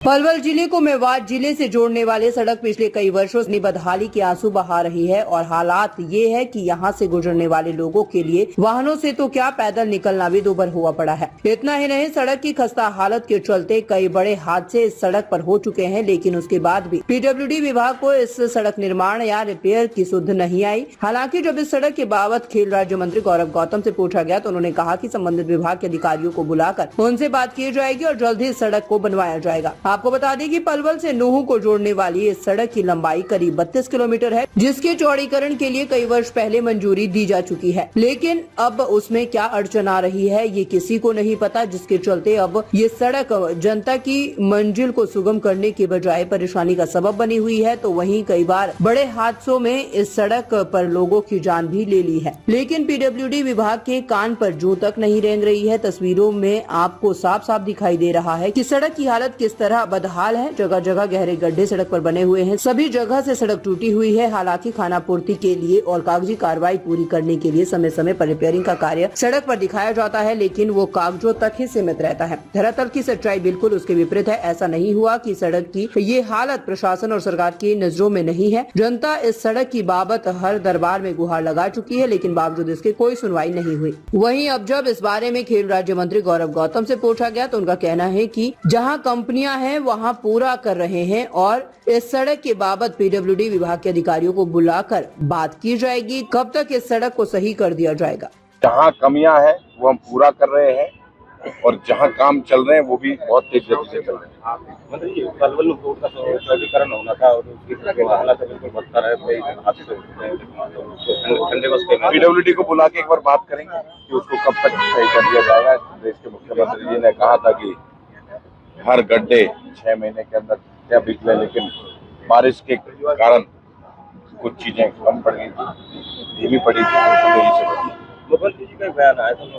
पलवल जिले को मेवात जिले से जोड़ने वाले सड़क पिछले कई वर्षों से बदहाली के आंसू बहा रही है और हालात ये है कि यहाँ से गुजरने वाले लोगों के लिए वाहनों से तो क्या पैदल निकलना भी दूभर हुआ पड़ा है। इतना ही नहीं, सड़क की खस्ता हालत के चलते कई बड़े हादसे इस सड़क पर हो चुके हैं, लेकिन उसके बाद भी पीडब्ल्यूडी विभाग को इस सड़क निर्माण या रिपेयर की सुध नहीं आई। हालांकि जब इस सड़क के बाबत खेल राज्य मंत्री गौरव गौतम से पूछा गया तो उन्होंने कहा कि संबंधित विभाग के अधिकारियों को बुलाकर उनसे बात की जाएगी और जल्द ही इस सड़क को बनवाया जाएगा। आपको बता दें कि पलवल से नूहू को जोड़ने वाली इस सड़क की लंबाई करीब 32 किलोमीटर है, जिसके चौड़ीकरण के लिए कई वर्ष पहले मंजूरी दी जा चुकी है, लेकिन अब उसमें क्या अड़चन आ रही है ये किसी को नहीं पता, जिसके चलते अब ये सड़क जनता की मंजिल को सुगम करने के बजाय परेशानी का सबब बनी हुई है। तो वहीं कई बार बड़े हादसों में इस सड़क पर लोगों की जान भी ले ली है, लेकिन पीडब्ल्यूडी विभाग के कान पर जूं तक नहीं रेंग रही है। तस्वीरों में आपको साफ साफ दिखाई दे रहा है कि सड़क की हालत किस तरह बदहाल है। जगह जगह गहरे गड्ढे सड़क पर बने हुए हैं, सभी जगह से सड़क टूटी हुई है। हालांकि खाना पूर्ति के लिए और कागजी कार्रवाई पूरी करने के लिए समय समय पर रिपेयरिंग का कार्य सड़क पर दिखाया जाता है, लेकिन वो कागजों तक ही सीमित रहता है। धरातल की सच्चाई बिल्कुल उसके विपरीत है। ऐसा नहीं हुआ कि सड़क की ये हालत प्रशासन और सरकार की नजरों में नहीं है। जनता इस सड़क की बाबत हर दरबार में गुहार लगा चुकी है, लेकिन बावजूद इसके कोई सुनवाई नहीं हुई। वहीं अब जब इस बारे में खेल राज्य मंत्री गौरव गौतम से पूछा गया तो उनका कहना है कि जहां कंपनियां हैं वहां पूरा कर रहे हैं और इस सड़क के बाबत पीडब्ल्यूडी विभाग के अधिकारियों को बुलाकर बात की जाएगी। कब तक इस सड़क को सही कर दिया जाएगा? जहाँ कमियां हैं वो हम पूरा कर रहे हैं और जहाँ काम चल रहे हैं वो भी बहुत तेज गति से चल रहे हैं। मतलब ये पलवल रोड का सरलीकरण होना था और उसकी हालत बिल्कुल बदतर है। पीडब्ल्यूडी को बुला के एक बार बात करेंगे कि उसको कब तक सही कर दिया जाएगा। देश के मुख्यमंत्री जी ने कहा था कि हर गड्ढे 6 महीने के अंदर क्या बिगड़े, लेकिन बारिश के कारण कुछ चीजें कम पड़ गई थी, धीमी पड़ी थी। मुख्यमंत्री जी का बयान आया था।